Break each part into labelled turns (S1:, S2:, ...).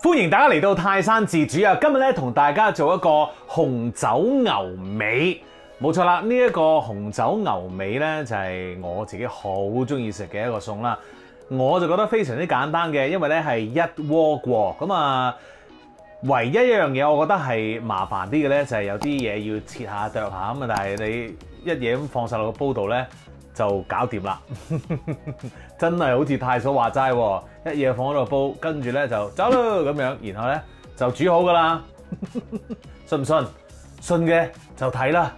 S1: 歡迎大家嚟到泰山自主啊！今日咧同大家做一個紅酒牛尾，冇錯啦！呢一個紅酒牛尾咧就係我自己好中意食嘅一個餸啦。我就覺得非常之簡單嘅，因為咧係一鍋過咁啊。唯一一樣嘢我覺得係麻煩啲嘅咧，就係有啲嘢要切下剁下咁啊，但係你一嘢咁放晒落個煲度咧就搞掂啦。真係好似太嫂話齋喎，一嘢放喺度煲，跟住咧就走咯咁樣，然後咧就煮好噶啦。信唔信？信嘅就睇啦。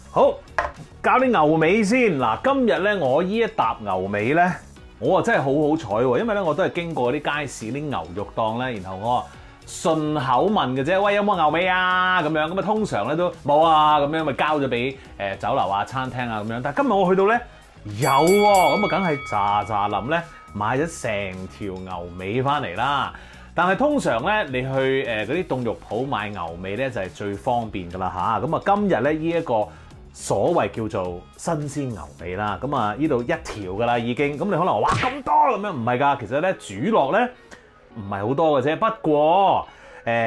S1: 好，搞啲牛尾先。嗱，今日咧我依一沓牛尾咧，我真係好好彩喎，因為咧我都係經過啲街市啲牛肉檔咧，然後我順口問嘅啫，喂，有冇牛尾啊？咁樣咁啊，通常咧都冇啊，咁樣咪交咗俾酒樓啊、餐廳啊咁樣。但係今日我去到咧有喎，咁啊梗係喳臨咧買咗成條牛尾翻嚟啦。但係通常咧你去嗰啲凍肉鋪買牛尾咧就係最方便噶啦嚇。咁啊今日咧呢一個所謂叫做新鮮牛尾啦，咁啊呢度一條噶啦已經。咁你可能話哇咁多咁樣，唔係㗎，其實咧煮落咧唔係好多嘅啫。不過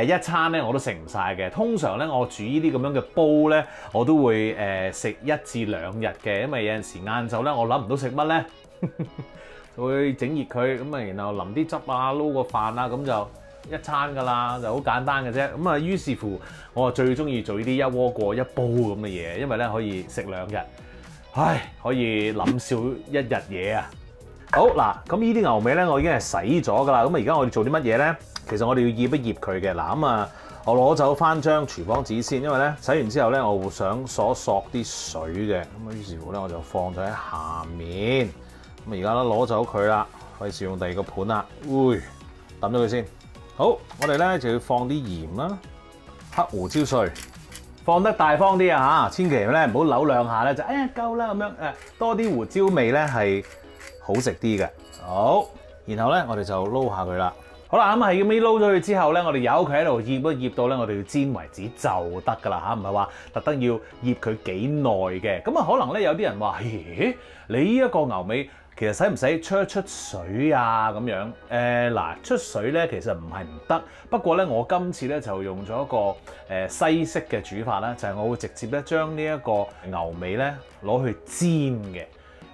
S1: 一餐咧我都食唔晒嘅。通常咧我煮呢啲咁樣嘅煲咧，我都會食1至2日嘅，因為有陣時晏晝咧我諗唔到食乜咧，就會整熱佢咁啊，然後淋啲汁啊，撈個飯啊，咁就一餐㗎啦，就好簡單嘅啫。咁啊，於是乎我最中意做呢啲一鍋過一煲咁嘅嘢，因為咧可以食2日，唉，可以諗少1日嘢啊！好嗱，咁呢啲牛尾咧，我已經係洗咗㗎啦。咁而家我哋做啲乜嘢咧？其實我哋要醃一醃佢嘅。嗱咁啊，我攞走翻張廚房紙先，因為咧洗完之後咧，我會想索啲水嘅。咁啊，於是乎咧，我就放咗喺下面。咁而家咧攞走佢啦，費事用第二個盤啦。抌咗佢先。好，我哋咧就要放啲鹽啦，黑胡椒碎，放得大方啲啊嚇，千祈咧唔好扭兩下咧就夠啦咁樣。多啲胡椒味咧係好食啲嘅。好，然後咧我哋就撈下佢啦。好啦，咁係咁樣撈咗佢之後咧，我哋由佢喺度醃到咧，我哋要煎為止就得㗎啦嚇，唔係話特登要醃佢幾耐嘅。咁啊，可能咧有啲人話：咦，你呢一個牛尾其實使唔使出一出水啊？咁樣嗱，出水咧其實唔係唔得，不過咧我今次咧就用咗一個西式嘅煮法啦，就係我會直接咧將呢一個牛尾咧攞去煎嘅。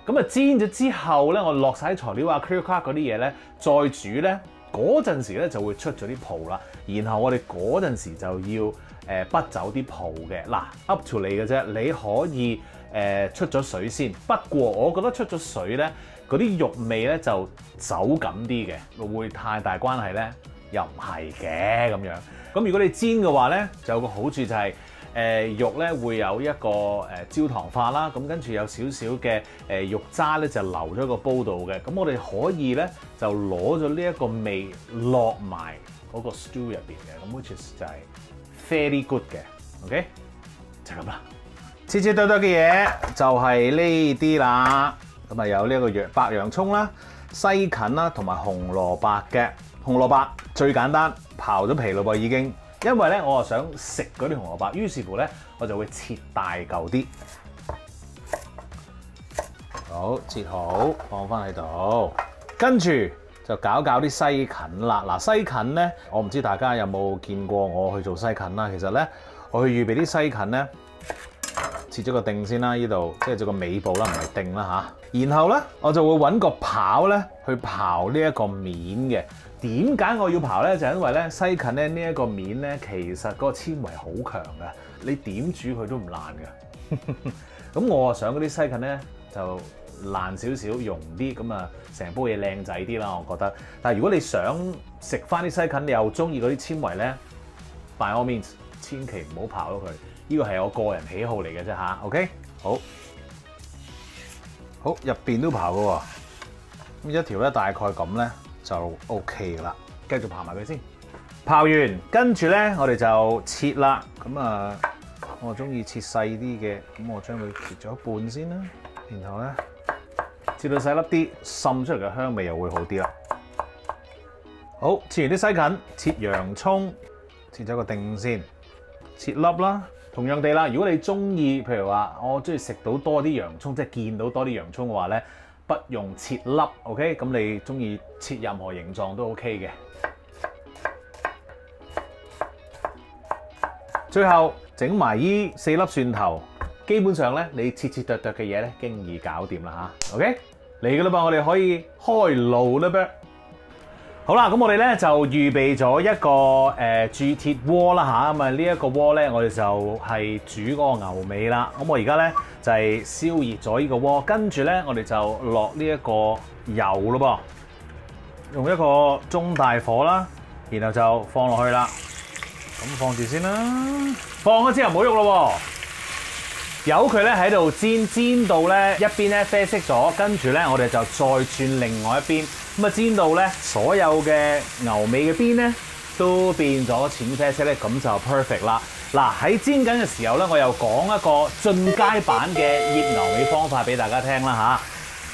S1: 咁啊煎咗之後咧，我落晒材料啊、crack 嗰啲嘢咧，再煮咧。嗰陣時咧就會出咗啲泡啦，然後我哋嗰陣時就要畢走啲泡嘅。嗱 up to 你嘅啫，你可以出咗水先。不過我覺得出咗水咧，嗰啲肉味咧就走緊啲嘅，會太大關係咧又唔係嘅咁樣。咁如果你煎嘅話咧，就有個好處就係肉咧會有一個焦糖化啦，咁跟住有少少嘅肉渣咧就留咗個煲度嘅。咁我哋可以咧就攞咗呢一個味落埋嗰個 stew 入邊嘅，咁 which is 就係 very good 嘅 ，OK 就咁啦。切切堆堆嘅嘢就係呢啲啦。咁啊有呢一個白洋葱啦、西芹啦同埋紅蘿蔔嘅。紅蘿蔔最簡單，刨咗皮嘞噃已經。因為咧，我啊想食嗰啲紅蘿蔔，於是乎咧，我就會切大嚿啲。好，切好，放翻喺度，跟住就搞啲西芹啦。嗱，西芹咧，我唔知大家有冇見過我去做西芹啦。其實咧，我去預備啲西芹咧，切咗個定先啦，呢度即係做個尾部啦，唔係定啦嚇。然後咧，我就會揾個刨咧去刨呢一個面嘅。點解我要刨咧？就係因為咧西芹咧呢一個面咧，其實嗰個纖維好強嘅，你點煮佢都唔爛嘅。咁我啊想嗰啲西芹咧就爛少少，溶啲，咁啊成煲嘢靚仔啲啦，我覺得。但係如果你想食翻啲西芹，你又中意嗰啲纖維咧 ，by all means，千祈唔好刨咗佢。呢個係我個人喜好嚟嘅啫嚇。OK， 好，入邊都刨嘅喎。咁一條咧大概咁咧。就 OK 噶啦，繼續刨埋佢先。刨完，跟住咧，我哋就切啦。咁啊，我中意切細啲嘅，咁我將佢切咗一半先啦。然後咧，切到細粒啲，滲出嚟嘅香味又會好啲啦。好，切完啲西芹，切洋葱，切咗個定先，切粒啦。同樣地啦，如果你中意，譬如話我中意食到多啲洋葱，即係見到多啲洋葱嘅話咧，不用切粒 ，OK？ 咁你中意切任何形狀都 OK 嘅。最後整埋依4粒蒜頭，基本上咧你切切剁剁嘅嘢咧，經已搞掂啦嚇。OK？ 嚟㗎啦噃，我哋可以開爐啦噃。好啦，咁我哋咧就預備咗一個鑄鐵鍋啦嚇，咁啊呢一個鍋咧，我哋就係煮嗰個牛尾啦。咁我而家咧就係燒熱咗呢個鍋，跟住咧我哋就落呢一個油咯噃，用一個中大火啦，然後就放落去啦。咁放住先啦，放咗之後唔好喐咯喎，由佢咧喺度煎到咧一邊咧啡色咗，跟住咧我哋就再轉另外一邊。咁啊煎到咧所有嘅牛尾嘅邊咧都變咗淺啡色咧，咁就 perfect 啦。嗱，喺煎緊嘅時候咧，我又講一個進階版嘅醃牛尾方法俾大家聽啦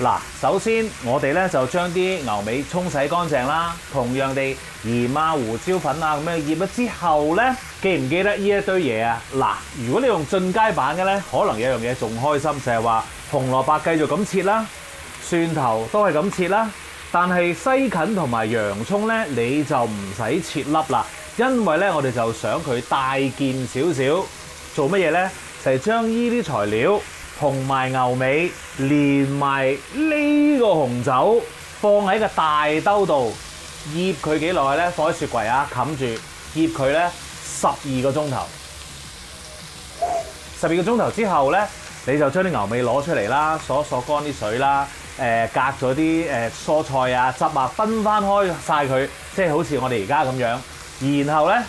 S1: 嚇。嗱，首先我哋咧就將啲牛尾沖洗乾淨啦，同樣地鹽啊、胡椒粉啊咁樣醃咗之後咧，記唔記得呢一堆嘢啊？嗱，如果你用進階版嘅咧，可能有樣嘢仲開心，就係話紅蘿蔔繼續咁切啦，蒜頭都係咁切啦。但係西芹同埋洋葱咧，你就唔使切粒啦，因為咧我哋就想佢大件少少，做乜嘢咧？就係將依啲材料同埋牛尾連埋呢個紅酒放喺個大兜度醃佢幾耐咧？放喺雪櫃啊，冚住醃佢咧12個鐘頭。12個鐘頭之後咧，你就將啲牛尾攞出嚟啦，索乾啲水啦。隔咗啲蔬菜啊、汁啊，分翻開晒佢，即係好似我哋而家咁樣。然後咧，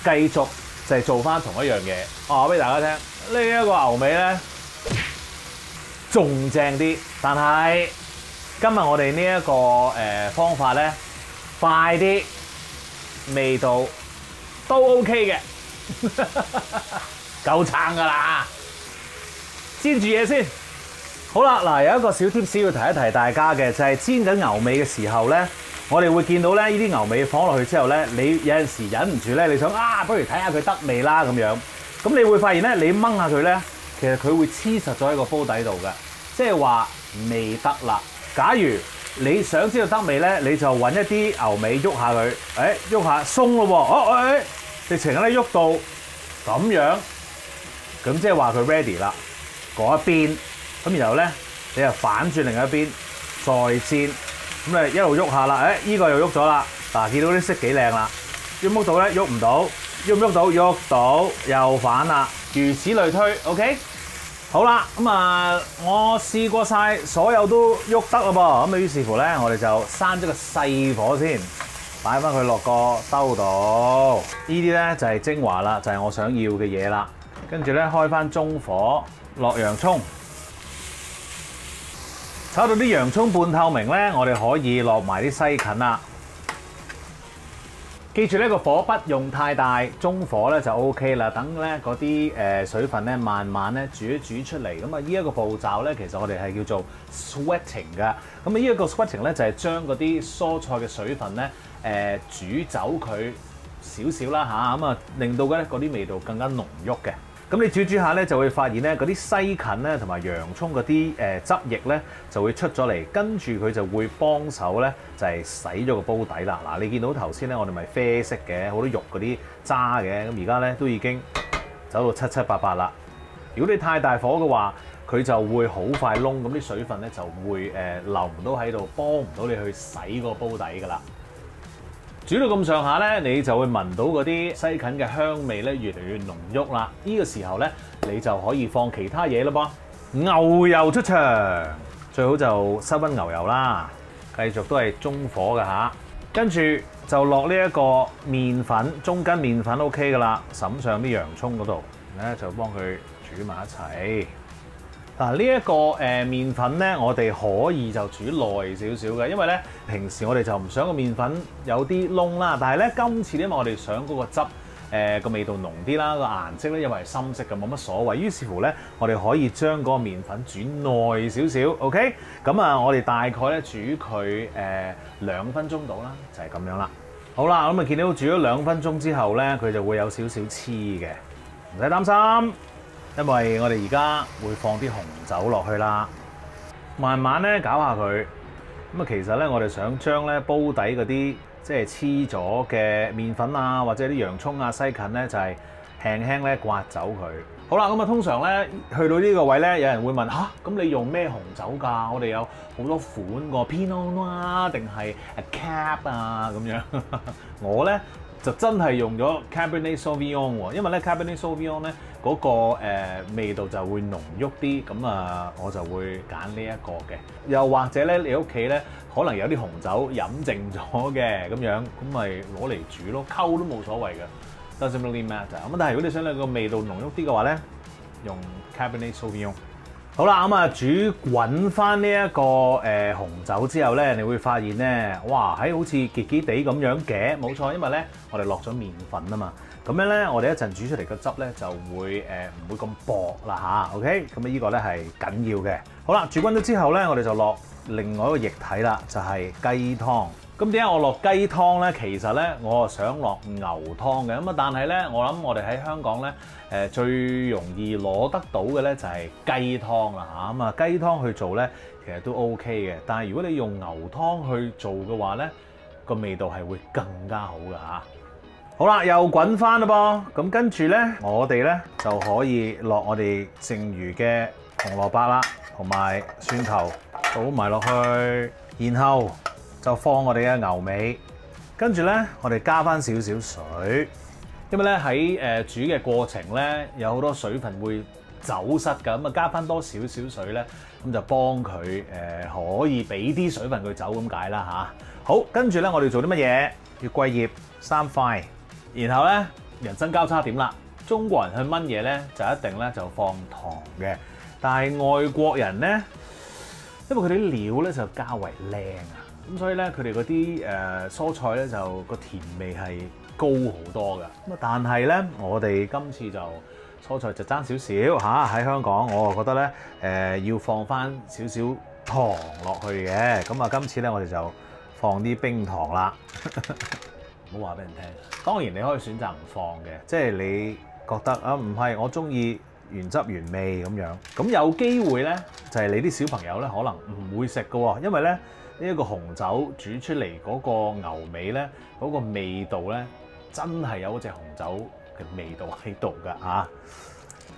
S1: 繼續就係做翻同一樣嘢。我話俾大家聽，呢一個牛尾咧仲正啲，但係今日我哋呢一個方法咧快啲，味道都 OK 嘅，夠撐㗎啦！煎住嘢先。好啦，嗱，有一個小 tips 要提一提大家嘅，就係煎緊牛尾嘅時候咧，我哋會見到咧呢啲牛尾放落去之後咧，你有陣時忍唔住咧，你想不如睇下佢得味啦咁樣。咁你會發現咧，你掹下佢咧，其實佢會黐實咗喺個煲底度嘅，即係話未得啦。假如你想知道得味咧，你就揾一啲牛尾喐下佢，喐下鬆咯喎，直情咧喐到咁樣，咁即係話佢 ready 啦。嗰一邊。咁然後咧，你就反轉另一邊再煎，咁你一路喐下啦，依個又喐咗啦，嗱，見到啲色幾靚啦，喐唔喐到咧？喐唔到，喐唔喐到？喐到，又反啦，如此類推 ，OK？ 好啦，咁我試過晒，所有都喐得啦噃，咁於是乎咧，我哋就閂咗個細火先，擺翻佢落個兜度，呢啲咧就係精華啦，就係我想要嘅嘢啦，跟住咧開翻中火，落洋葱。炒到啲洋葱半透明咧，我哋可以落埋啲西芹啦。記住呢個火不用太大，中火咧就 OK 啦。等咧嗰啲水分咧慢慢咧煮一煮出嚟。咁啊，呢一個步驟咧，其實我哋係叫做 sweating 㗎。咁啊，呢一個 sweating 咧就係將嗰啲蔬菜嘅水分咧煮走佢少少啦嚇，咁啊令到咧嗰啲味道更加濃郁嘅。咁你煮煮下咧，就會發現咧嗰啲西芹咧同埋洋葱嗰啲汁液咧就會出咗嚟，跟住佢就會幫手咧就係洗咗個煲底啦。嗱，你見到頭先咧我哋咪啡色嘅，好多肉嗰啲渣嘅，咁而家咧都已經走到七七八八啦。如果你太大火嘅話，佢就會好快燶，咁啲水分咧就會留唔到喺度，幫唔到你去洗個煲底噶啦。煮到咁上下咧，你就會聞到嗰啲西芹嘅香味咧越嚟越濃郁啦。呢個時候咧，你就可以放其他嘢啦噃。牛油出場，最好就室溫牛油啦，繼續都係中火嘅嚇。跟住就落呢一個麵粉，中筋麵粉 OK 噶啦，揼上啲洋葱嗰度，咧就幫佢煮埋一齊。嗱，呢一個麵粉咧，我哋可以就煮耐少少嘅，因為咧平時我哋就唔想個麵粉有啲燶啦，但係咧今次因為我哋想嗰個汁個味道濃啲啦，個顏色咧因為係深色嘅冇乜所謂，於是乎咧我哋可以將嗰個麵粉煮耐少少 ，OK？ 咁啊，我哋大概咧煮佢2分鐘到啦，就係咁樣啦。好啦，咁啊見到煮咗2分鐘之後咧，佢就會有少少黐嘅，唔使擔心。因為我哋而家會放啲紅酒落去啦，慢慢咧搞下佢。咁啊，其實咧我哋想將咧煲底嗰啲即係黐咗嘅麵粉啊，或者啲洋葱啊、西芹咧，就係輕輕咧刮走佢。好啦，咁啊通常咧去到呢個位咧，有人會問吓，咁你用咩紅酒㗎？我哋有好多款個 Pinot Noir 定係 Cab 啊咁樣。我咧就真係用咗 Cabernet Sauvignon 喎，因為咧 Cabernet Sauvignon 咧嗰個味道就會濃郁啲，咁啊我就會揀呢一個嘅。又或者咧你屋企咧可能有啲紅酒飲剩咗嘅咁樣，咁咪攞嚟煮咯，溝都冇所謂嘅。Doesn't really matter。咁但係如果你想你個味道濃郁啲嘅話咧，用 Cabernet Sauvignon。好啦，咁啊煮滾翻呢一個紅酒之後咧，你會發現咧，哇喺好似結結地咁樣嘅，冇錯，因為咧我哋落咗麵粉啊嘛，咁樣咧我哋一陣煮出嚟嘅汁咧就會唔會咁薄啦吓 OK， 咁啊呢個咧係緊要嘅。好啦，煮滾咗之後咧，我哋就落另外一個液體啦，就係雞湯。咁點解我落雞湯咧？其實咧，我想落牛湯嘅。咁啊，但係咧，我諗我哋喺香港咧，最容易攞得到嘅咧就係雞湯啦嚇。咁啊，雞湯去做咧，其實都 OK 嘅。但係如果你用牛湯去做嘅話咧，個味道係會更加好嘅嚇。好啦，又滾翻啦噃。咁跟住咧，我哋咧就可以落我哋剩餘嘅紅蘿蔔啦，同埋蒜頭倒埋落去，然後就放我哋嘅牛尾，跟住咧我哋加翻少少水，因為咧喺煮嘅過程咧有好多水分會走失㗎，咁啊加翻多少少水咧，咁就幫佢可以俾啲水分佢走咁解啦嚇。好，跟住咧我哋做啲乜嘢？月桂葉3塊，然後咧人生交叉點啦。中國人去炆嘢咧就一定咧就放糖嘅，但係外國人咧，因為佢哋啲料咧就較為靚啊。咁所以咧，佢哋嗰啲蔬菜咧就個甜味係高好多㗎。咁啊，但係咧，我哋今次就蔬菜就爭少少嚇。喺香港，我覺得咧要放翻少少糖落去嘅。咁啊，今次咧我哋就放啲冰糖啦。唔好話俾人聽。當然你可以選擇唔放嘅，即係你覺得啊唔係我中意原汁原味咁樣。咁有機會咧，就係你啲小朋友咧可能唔會食㗎喎，因為咧。呢一個紅酒煮出嚟嗰個牛尾咧，嗰個味道咧，真係有嗰隻紅酒嘅味道喺度㗎嚇。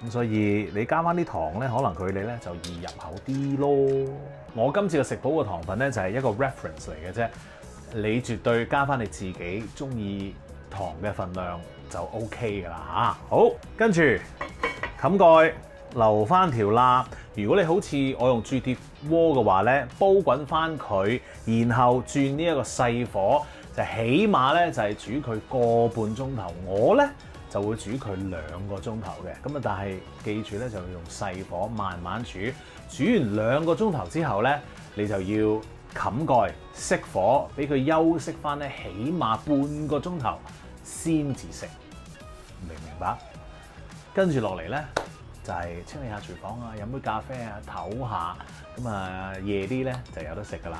S1: 咁所以你加翻啲糖咧，可能佢哋咧就易入口啲咯。我今次嘅食譜嘅糖分咧就係一個 reference 嚟嘅啫，你絕對加翻你自己中意糖嘅份量就 OK 㗎啦嚇。好，跟住冚蓋。留翻條罅，如果你好似我用鑄鐵鍋嘅話咧，煲滾翻佢，然後轉呢一個細火，就起碼咧就係煮佢個半鐘頭。我咧就會煮佢2個鐘頭嘅，咁啊但係記住咧就要用細火慢慢煮，煮完2個鐘頭之後咧，你就要冚蓋熄火，俾佢休息翻咧，起碼半個鐘頭先至食，明唔明白？跟住落嚟咧。就係清理下廚房啊，飲杯咖啡啊，唞下，咁啊夜啲咧就有得食噶啦。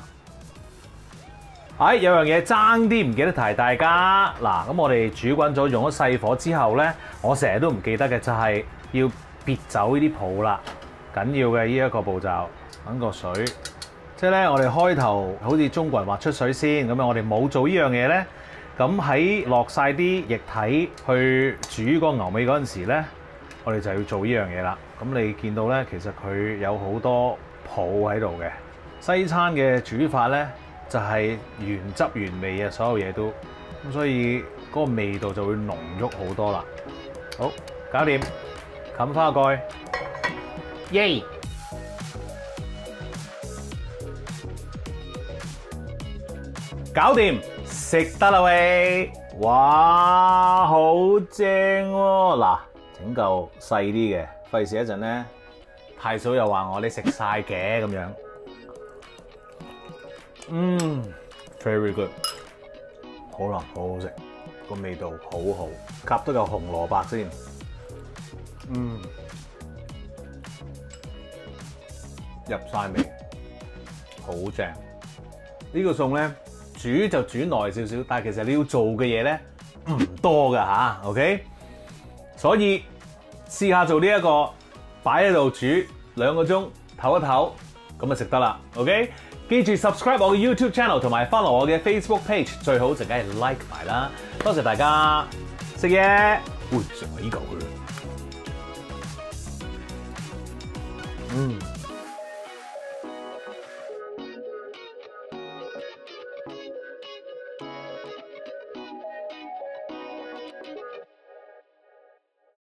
S1: 有樣嘢爭啲唔記得提大家，嗱咁我哋煮滾咗用咗細火之後咧，我成日都唔記得嘅就係要撇走呢啲泡啦，緊要嘅呢一個步驟，揾個水，即係咧我哋開頭好似中國人話出水先，咁樣我哋冇做呢樣嘢咧，咁喺落晒啲液體去煮個牛尾嗰陣時咧。我哋就要做呢樣嘢啦。咁你見到咧，其實佢有好多泡喺度嘅。西餐嘅煮法咧，就係原汁原味嘅，所有嘢都咁，所以嗰個味道就會濃郁好多啦。好，搞掂，冚翻個蓋，耶！搞掂，食得啦喂！哇，好正喎！嗱。整嚿細啲嘅，費事一陣咧太嫂又話我你食晒嘅咁樣。very good， 好啦，好好食，個味道好好，夾多嚿紅蘿蔔先。入晒味，好正。呢個餸咧煮就煮耐少少，但係其實你要做嘅嘢咧唔多㗎吓 ，OK？ 所以試下做呢一個，擺喺度煮2個鐘，唞一唞，咁就食得啦。OK， 記住 subscribe 我嘅 YouTube channel 同埋 follow 我嘅 Facebook page， 最好就梗係 like 埋啦。多謝大家食嘢，喂，食埋呢嚿佢。